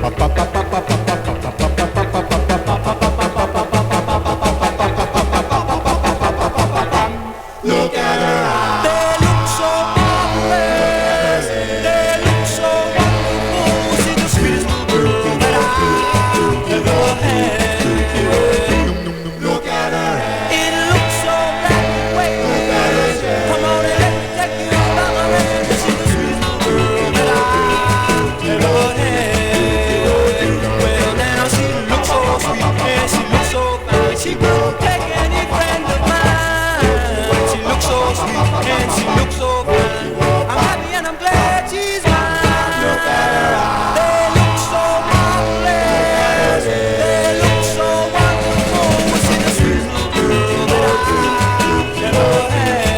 Look at her eyes. They look so marvelous. They look so wonderful. She's the sweetest little girl that I've ever had. Look at her hair. It looks so black and white. Look at her hair. Come on and let me take you by my hand. She's the sweetest little girl that I've ever had. Well, now she looks so sweet and she looks so fine. She won't take any friend of mine. She looks so sweet and she looks so fine. I'm happy and I'm glad she's mine. Look at her eyes. They look so marvelous. They look so wonderful. She's the sweetest little girl that I've ever had.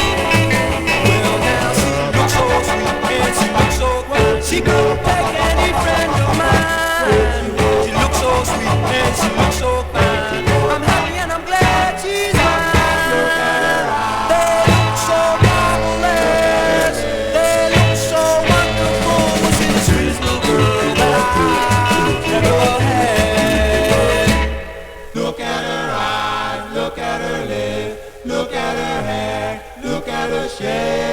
Well, now she looks so sweet and she looks so fine. She could take any friend of mine. She looks so sweet and she looks so fine. I'm happy and I'm glad she's mine. They look so marvelous. They look so wonderful. She's the sweetest little girl that I've ever had. Look at her eyes. Look at her lips. Look at her hair. Look at her shape.